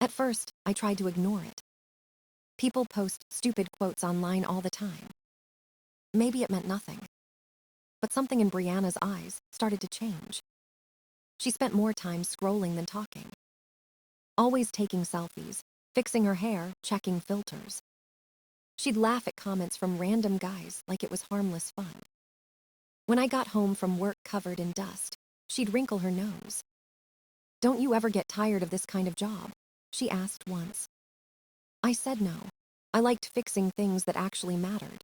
At first, I tried to ignore it. People post stupid quotes online all the time. Maybe it meant nothing. But something in Brianna's eyes started to change. She spent more time scrolling than talking. Always taking selfies, fixing her hair, checking filters. She'd laugh at comments from random guys like it was harmless fun. When I got home from work covered in dust, she'd wrinkle her nose. "Don't you ever get tired of this kind of job?" she asked once. I said no. I liked fixing things that actually mattered.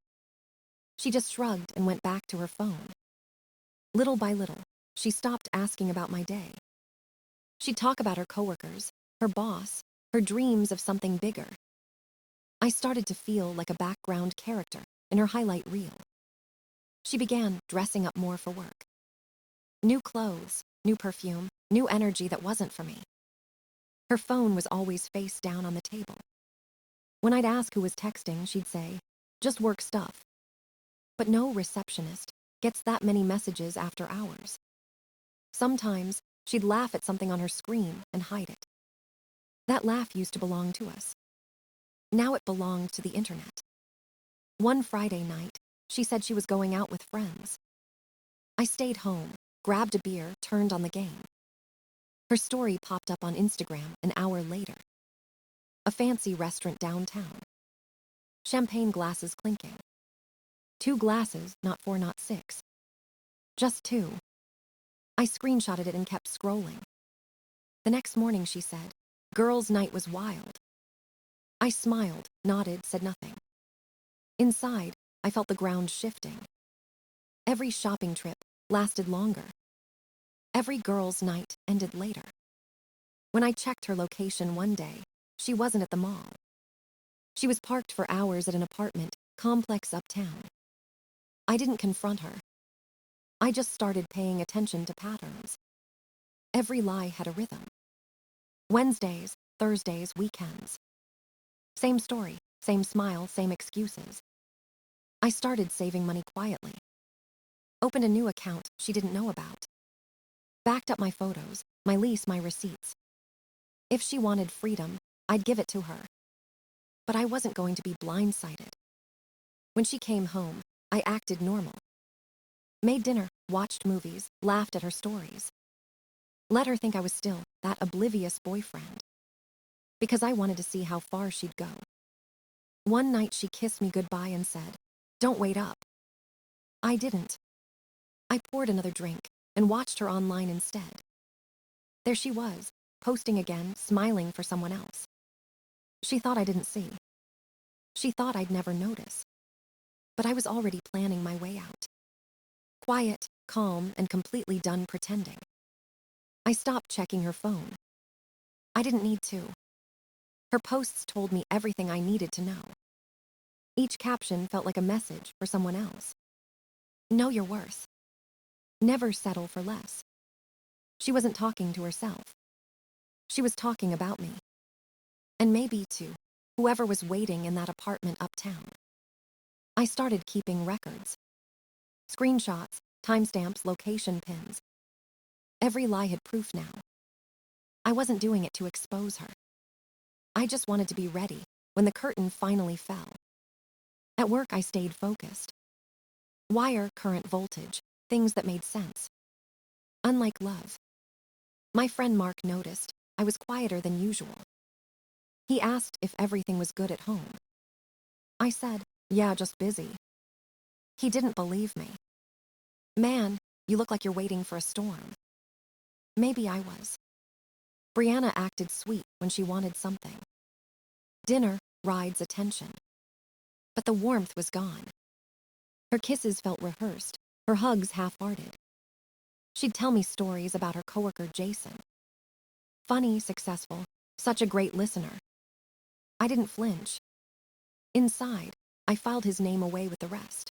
She just shrugged and went back to her phone. Little by little, she stopped asking about my day. She'd talk about her coworkers, her boss, her dreams of something bigger. I started to feel like a background character in her highlight reel. She began dressing up more for work. New clothes, new perfume, new energy that wasn't for me. Her phone was always face down on the table. When I'd ask who was texting, she'd say, "Just work stuff." But no receptionist gets that many messages after hours. Sometimes she'd laugh at something on her screen and hide it. That laugh used to belong to us. Now it belonged to the internet. One Friday night, she said she was going out with friends. I stayed home, grabbed a beer, turned on the game. Her story popped up on Instagram an hour later. A fancy restaurant downtown. Champagne glasses clinking. 2 glasses, not 4, not 6. Just 2. I screenshotted it and kept scrolling. The next morning she said, "Girls' night was wild." I smiled, nodded, said nothing. Inside, I felt the ground shifting. Every shopping trip lasted longer. Every girls' night ended later. When I checked her location one day, she wasn't at the mall. She was parked for hours at an apartment complex uptown. I didn't confront her. I just started paying attention to patterns. Every lie had a rhythm. Wednesdays, Thursdays, weekends. Same story, same smile, same excuses. I started saving money quietly. Opened a new account she didn't know about. Backed up my photos, my lease, my receipts. If she wanted freedom, I'd give it to her. But I wasn't going to be blindsided. When she came home, I acted normal. Made dinner, watched movies, laughed at her stories. Let her think I was still that oblivious boyfriend. Because I wanted to see how far she'd go. One night she kissed me goodbye and said, "Don't wait up." I didn't. I poured another drink and watched her online instead. There she was, posting again, smiling for someone else. She thought I didn't see. She thought I'd never notice. But I was already planning my way out. Quiet, calm, and completely done pretending. I stopped checking her phone. I didn't need to. Her posts told me everything I needed to know. Each caption felt like a message for someone else. Know your worth. Never settle for less. She wasn't talking to herself. She was talking about me. And maybe to whoever was waiting in that apartment uptown. I started keeping records. Screenshots, timestamps, location pins. Every lie had proof now. I wasn't doing it to expose her. I just wanted to be ready when the curtain finally fell. At work, I stayed focused. Wire, current, voltage, things that made sense. Unlike love. My friend Mark noticed I was quieter than usual. He asked if everything was good at home. I said, "Yeah, just busy." He didn't believe me. "Man, you look like you're waiting for a storm." Maybe I was. Brianna acted sweet when she wanted something. Dinner, rides, attention. But the warmth was gone. Her kisses felt rehearsed, her hugs half-hearted. She'd tell me stories about her coworker Jason. Funny, successful, such a great listener. I didn't flinch. Inside, I filed his name away with the rest.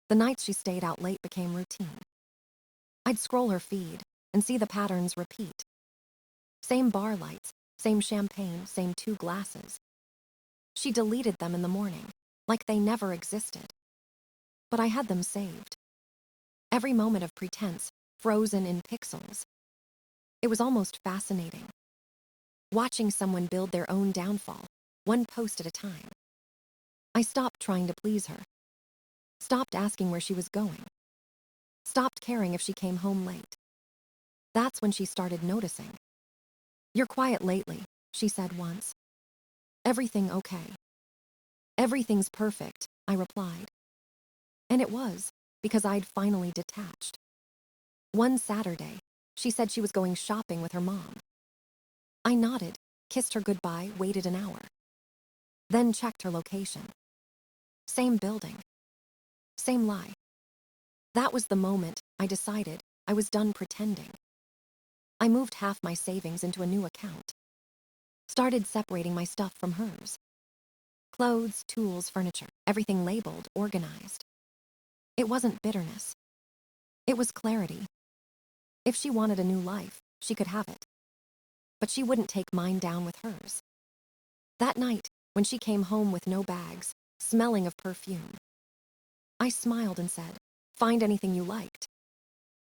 The nights she stayed out late became routine. I'd scroll her feed and see the patterns repeat. Same bar lights, same champagne, same 2 glasses. She deleted them in the morning, like they never existed. But I had them saved. Every moment of pretense, frozen in pixels. It was almost fascinating. watching someone build their own downfall, one post at a time. I stopped trying to please her, stopped asking where she was going, stopped caring if she came home late. That's when she started noticing. "You're quiet lately," she said once. "Everything okay?" "Everything's perfect," I replied. And it was, because I'd finally detached. One Saturday, she said she was going shopping with her mom. I nodded, kissed her goodbye, waited an hour. Then checked her location. Same building. Same lie. That was the moment I decided I was done pretending. I moved half my savings into a new account. Started separating my stuff from hers. Clothes, tools, furniture, everything labeled, organized. It wasn't bitterness. It was clarity. If she wanted a new life, she could have it. But she wouldn't take mine down with hers. That night, when she came home with no bags, smelling of perfume, I smiled and said, "Find anything you liked."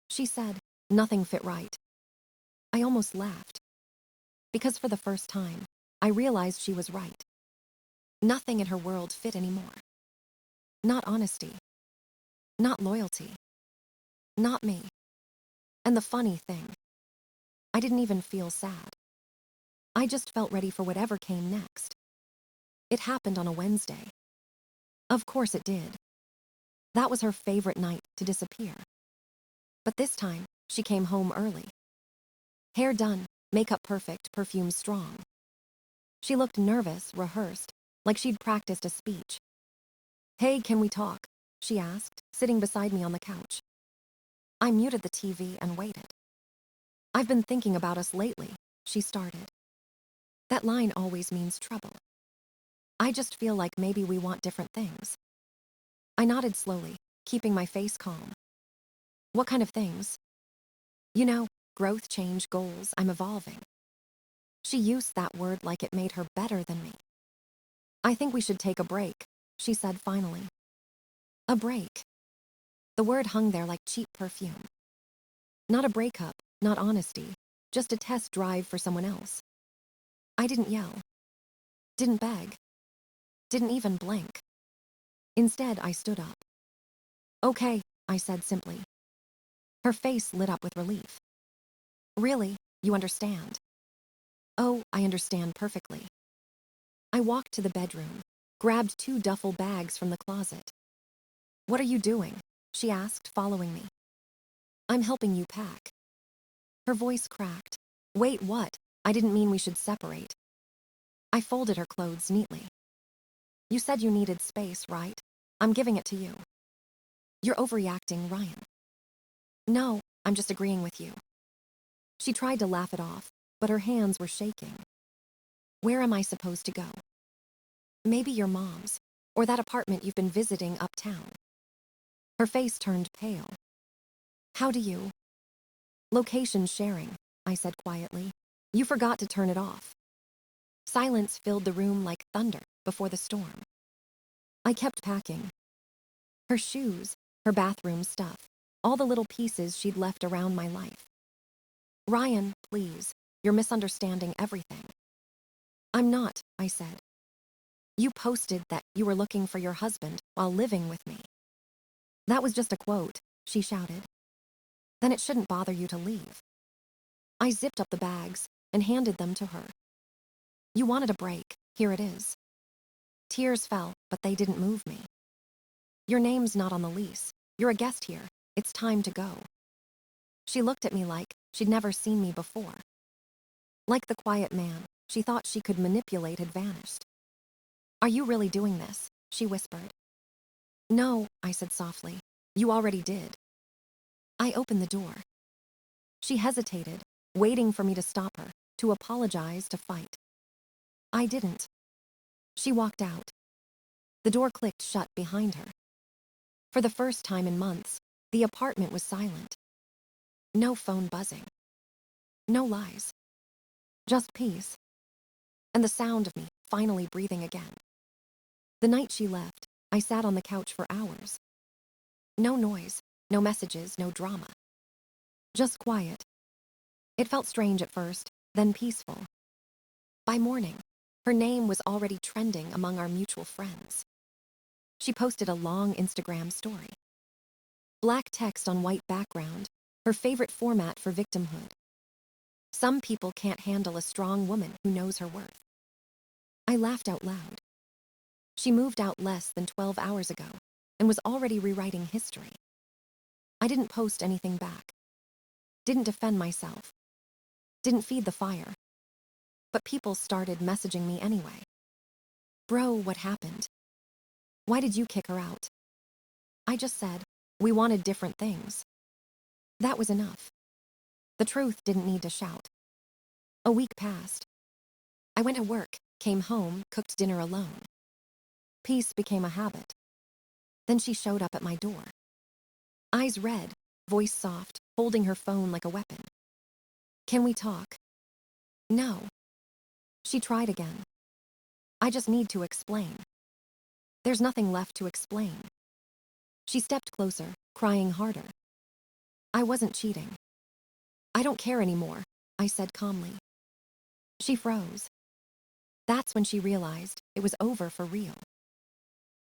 She said, "Nothing fit right." I almost laughed. Because for the first time, I realized she was right. Nothing in her world fit anymore. Not honesty. Not loyalty. Not me. And the funny thing, I didn't even feel sad. I just felt ready for whatever came next. It happened on a Wednesday. Of course it did. That was her favorite night to disappear. But this time, she came home early. Hair done, makeup perfect, perfume strong. She looked nervous, rehearsed, like she'd practiced a speech. "Hey, can we talk?" she asked, sitting beside me on the couch. I muted the TV and waited. "I've been thinking about us lately," she started. That line always means trouble. I just feel like maybe we want different things. I nodded slowly, keeping my face calm. "What kind of things?" "You know, growth, change, goals, I'm evolving." She used that word like it made her better than me. "I think we should take a break," she said finally. A break. The word hung there like cheap perfume. Not a breakup, not honesty, just a test drive for someone else. I didn't yell. Didn't beg. Didn't even blink. Instead, I stood up. "Okay," I said simply. Her face lit up with relief. "Really? You understand?" "Oh, I understand perfectly." I walked to the bedroom, grabbed 2 duffel bags from the closet. "What are you doing?" she asked, following me. "I'm helping you pack." Her voice cracked. "Wait, what? I didn't mean we should separate." I folded her clothes neatly. "You said you needed space, right? I'm giving it to you." "You're overreacting, Ryan." "No, I'm just agreeing with you." She tried to laugh it off, but her hands were shaking. "Where am I supposed to go?" "Maybe your mom's, or that apartment you've been visiting uptown." Her face turned pale. "How do you?" "Location sharing," I said quietly. "You forgot to turn it off." Silence filled the room like thunder before the storm. I kept packing. Her shoes, her bathroom stuff, all the little pieces she'd left around my life. "Ryan, please, you're misunderstanding everything." "I'm not," I said. "You posted that you were looking for your husband while living with me." "That was just a quote," she shouted. "Then it shouldn't bother you to leave." I zipped up the bags and handed them to her. "You wanted a break, here it is." Tears fell, but they didn't move me. "Your name's not on the lease. You're a guest here. It's time to go." She looked at me like she'd never seen me before. Like the quiet man she thought she could manipulate had vanished. "Are you really doing this?" she whispered. "No," I said softly. "You already did." I opened the door. She hesitated, waiting for me to stop her, to apologize, to fight. I didn't. She walked out. The door clicked shut behind her. For the first time in months, the apartment was silent. No phone buzzing. No lies. Just peace. And the sound of me finally breathing again. The night she left, I sat on the couch for hours. No noise, no messages, no drama. Just quiet. It felt strange at first, then peaceful. By morning, her name was already trending among our mutual friends. She posted a long Instagram story. Black text on white background, her favorite format for victimhood. Some people can't handle a strong woman who knows her worth. I laughed out loud. She moved out less than 12 hours ago and was already rewriting history. I didn't post anything back. Didn't defend myself. Didn't feed the fire. But people started messaging me anyway. Bro, what happened? Why did you kick her out? I just said, we wanted different things. That was enough. The truth didn't need to shout. A week passed. I went to work, came home, cooked dinner alone. Peace became a habit. Then she showed up at my door. Eyes red, voice soft, holding her phone like a weapon. Can we talk? No. She tried again. I just need to explain. There's nothing left to explain. She stepped closer, crying harder. I wasn't cheating. I don't care anymore, I said calmly. She froze. That's when she realized it was over for real.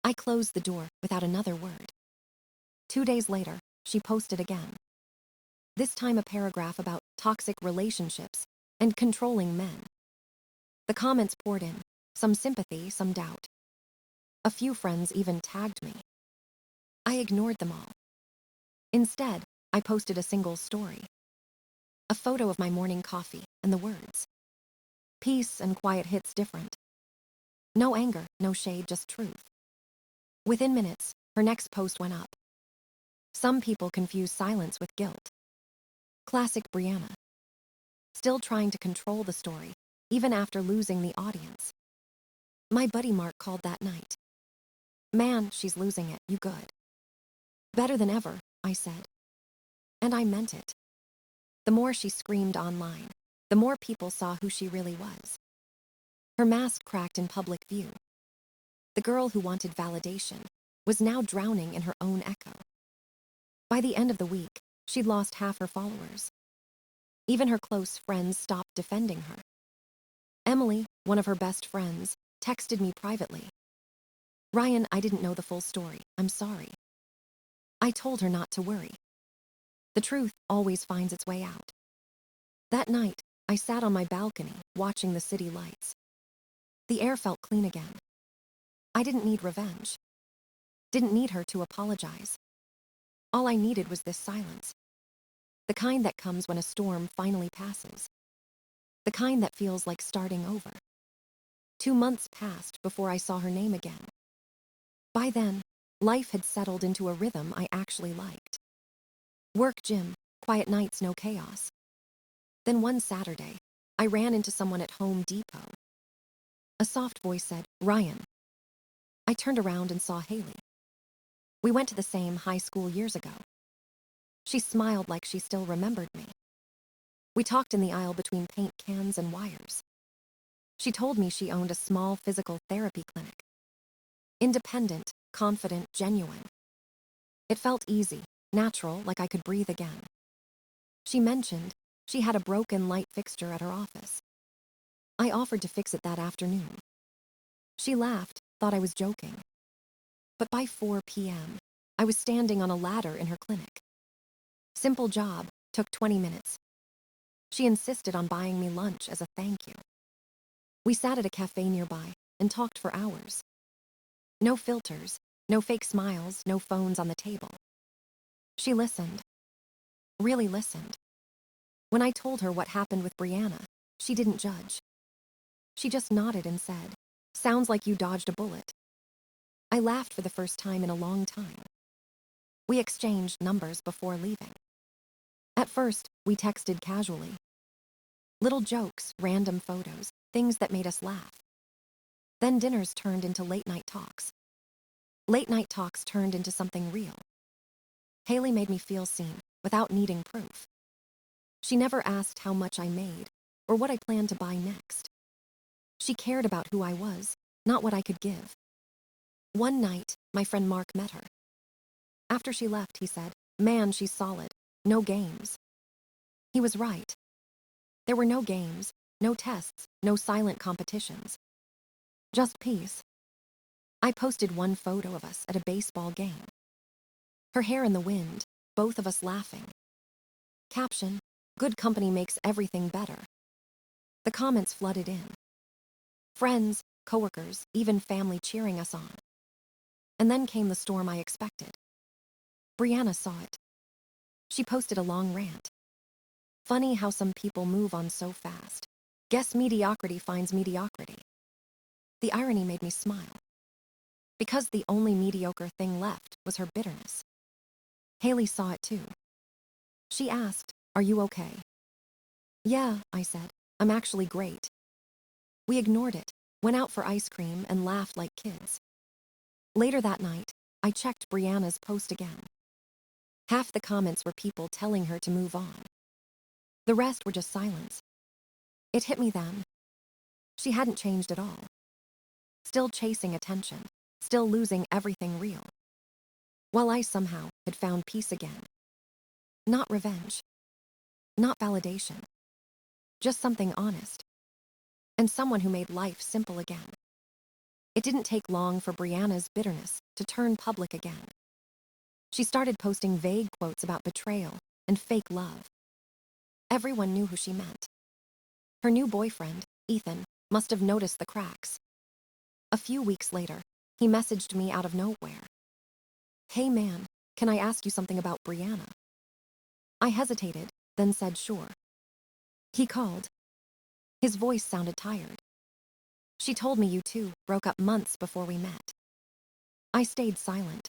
I closed the door without another word. 2 days later, she posted again. This time a paragraph about toxic relationships and controlling men. The comments poured in, some sympathy, some doubt. A few friends even tagged me. I ignored them all. Instead, I posted a single story. A photo of my morning coffee and the words. Peace and quiet hits different. No anger, no shade, just truth. Within minutes, her next post went up. Some people confuse silence with guilt. Classic Brianna. Still trying to control the story, even after losing the audience. My buddy Mark called that night. Man, she's losing it, you good. Better than ever, I said. And I meant it. The more she screamed online, the more people saw who she really was. Her mask cracked in public view. The girl who wanted validation was now drowning in her own echo. By the end of the week, she'd lost half her followers. Even her close friends stopped defending her. Emily, one of her best friends, texted me privately. Ryan, I didn't know the full story. I'm sorry. I told her not to worry. The truth always finds its way out. That night, I sat on my balcony, watching the city lights. The air felt clean again. I didn't need revenge. Didn't need her to apologize. All I needed was this silence. The kind that comes when a storm finally passes. The kind that feels like starting over. 2 months passed before I saw her name again. By then, life had settled into a rhythm I actually liked. Work, gym, quiet nights, no chaos. Then one Saturday, I ran into someone at Home Depot. A soft voice said, Ryan. I turned around and saw Haley. We went to the same high school years ago. She smiled like she still remembered me. We talked in the aisle between paint cans and wires. She told me she owned a small physical therapy clinic. Independent, confident, genuine. It felt easy, natural, like I could breathe again. She mentioned she had a broken light fixture at her office. I offered to fix it that afternoon. She laughed, thought I was joking. But by 4 p.m., I was standing on a ladder in her clinic. Simple job, took 20 minutes. She insisted on buying me lunch as a thank you. We sat at a cafe nearby and talked for hours. No filters, no fake smiles, no phones on the table. She listened. Really listened. When I told her what happened with Brianna, she didn't judge. She just nodded and said, sounds like you dodged a bullet. I laughed for the first time in a long time. We exchanged numbers before leaving. At first, we texted casually. Little jokes, random photos, things that made us laugh. Then dinners turned into late-night talks. Late-night talks turned into something real. Haley made me feel seen, without needing proof. She never asked how much I made, or what I planned to buy next. She cared about who I was, not what I could give. One night, my friend Mark met her. After she left, he said, man, she's solid. No games. He was right. There were no games, no tests, no silent competitions. Just peace. I posted one photo of us at a baseball game. Her hair in the wind, both of us laughing. Caption: good company makes everything better. The comments flooded in. Friends, coworkers, even family cheering us on. And then came the storm I expected. Brianna saw it. She posted a long rant. Funny how some people move on so fast. Guess mediocrity finds mediocrity. The irony made me smile. Because the only mediocre thing left was her bitterness. Haley saw it too. She asked, "Are you okay?" "Yeah," I said. "I'm actually great." We ignored it, went out for ice cream, and laughed like kids. Later that night, I checked Brianna's post again. Half the comments were people telling her to move on. The rest were just silence. It hit me then. She hadn't changed at all. Still chasing attention, still losing everything real. While I somehow had found peace again. Not revenge. Not validation. Just something honest. And someone who made life simple again. It didn't take long for Brianna's bitterness to turn public again. She started posting vague quotes about betrayal and fake love. Everyone knew who she meant. Her new boyfriend, Ethan, must have noticed the cracks. A few weeks later, he messaged me out of nowhere. "Hey man, can I ask you something about Brianna?" I hesitated, then said sure. He called. His voice sounded tired. "She told me you two broke up months before we met." I stayed silent.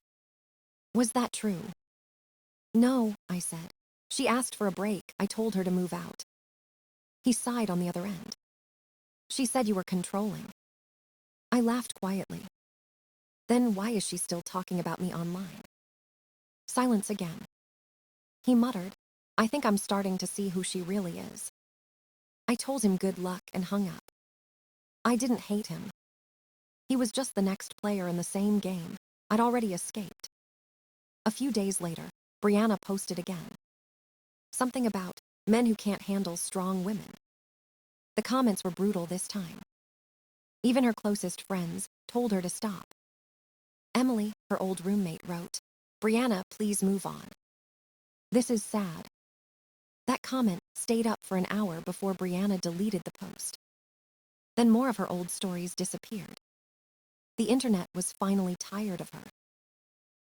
Was that true? "No," I said. "She asked for a break. I told her to move out." He sighed on the other end. "She said you were controlling." I laughed quietly. "Then why is she still talking about me online?" Silence again. He muttered, "I think I'm starting to see who she really is." I told him good luck and hung up. I didn't hate him. He was just the next player in the same game. I'd already escaped. A few days later, Brianna posted again. Something about men who can't handle strong women. The comments were brutal this time. Even her closest friends told her to stop. Emily, her old roommate, wrote, "Brianna, please move on. This is sad." That comment stayed up for an hour before Brianna deleted the post. Then more of her old stories disappeared. The internet was finally tired of her.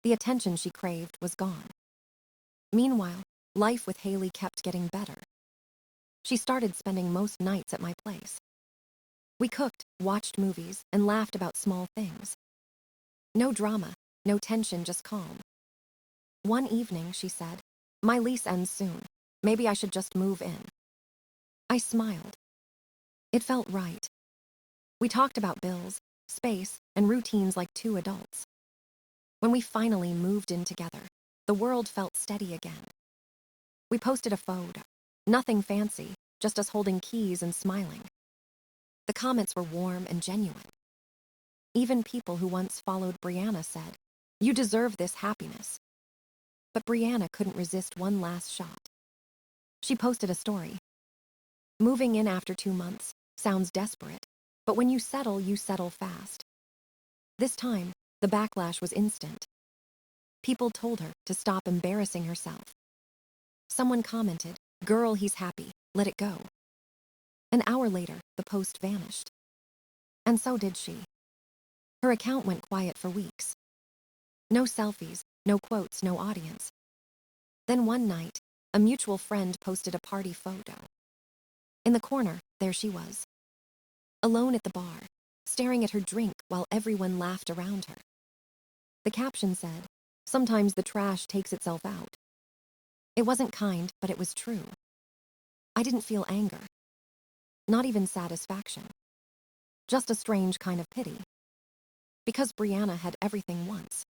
The attention she craved was gone. Meanwhile, life with Haley kept getting better. She started spending most nights at my place. We cooked, watched movies, and laughed about small things. No drama, no tension, just calm. One evening, she said, "My lease ends soon. Maybe I should just move in." I smiled. It felt right. We talked about bills, space, and routines like two adults. When we finally moved in together, the world felt steady again. We posted a photo. Nothing fancy, just us holding keys and smiling. The comments were warm and genuine. Even people who once followed Brianna said, "You deserve this happiness." But Brianna couldn't resist one last shot. She posted a story. "Moving in after 2 months sounds desperate, but when you settle fast." This time, the backlash was instant. People told her to stop embarrassing herself. Someone commented, "Girl, he's happy, let it go." An hour later, the post vanished. And so did she. Her account went quiet for weeks. No selfies, no quotes, no audience. Then one night, a mutual friend posted a party photo. In the corner, there she was. Alone at the bar, staring at her drink while everyone laughed around her. The caption said, "Sometimes the trash takes itself out." It wasn't kind, but it was true. I didn't feel anger. Not even satisfaction. Just a strange kind of pity. Because Brianna had everything once.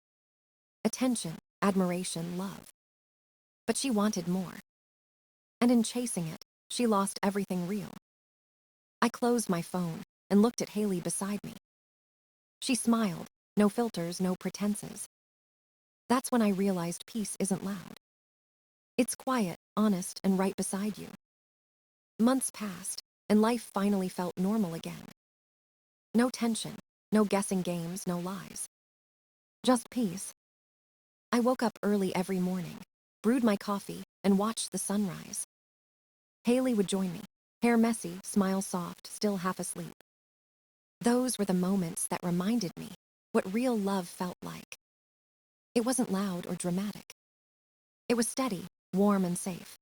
Attention, admiration, love. But she wanted more. And in chasing it, she lost everything real. I closed my phone and looked at Haley beside me. She smiled, no filters, no pretenses. That's when I realized peace isn't loud. It's quiet, honest, and right beside you. Months passed, and life finally felt normal again. No tension, no guessing games, no lies. Just peace. I woke up early every morning, brewed my coffee, and watched the sunrise. Haley would join me, hair messy, smile soft, still half asleep. Those were the moments that reminded me what real love felt like. It wasn't loud or dramatic. It was steady, warm, and safe.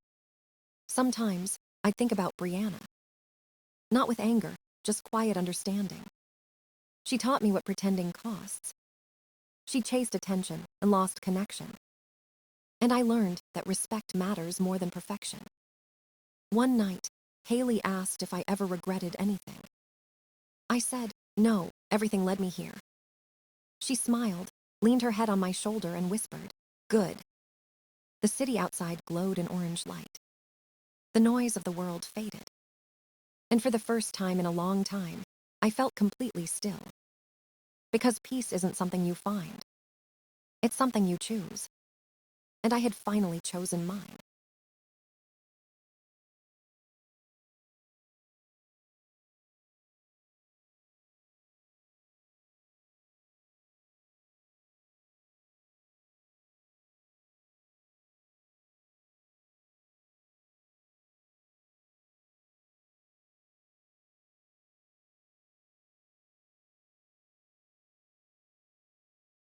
Sometimes I'd think about Brianna. Not with anger, just quiet understanding. She taught me what pretending costs. She chased attention and lost connection. And I learned that respect matters more than perfection. One night, Haley asked if I ever regretted anything. I said, no, everything led me here. She smiled, leaned her head on my shoulder, and whispered, good. The city outside glowed in orange light. The noise of the world faded. And for the first time in a long time, I felt completely still. Because peace isn't something you find. It's something you choose. And I had finally chosen mine.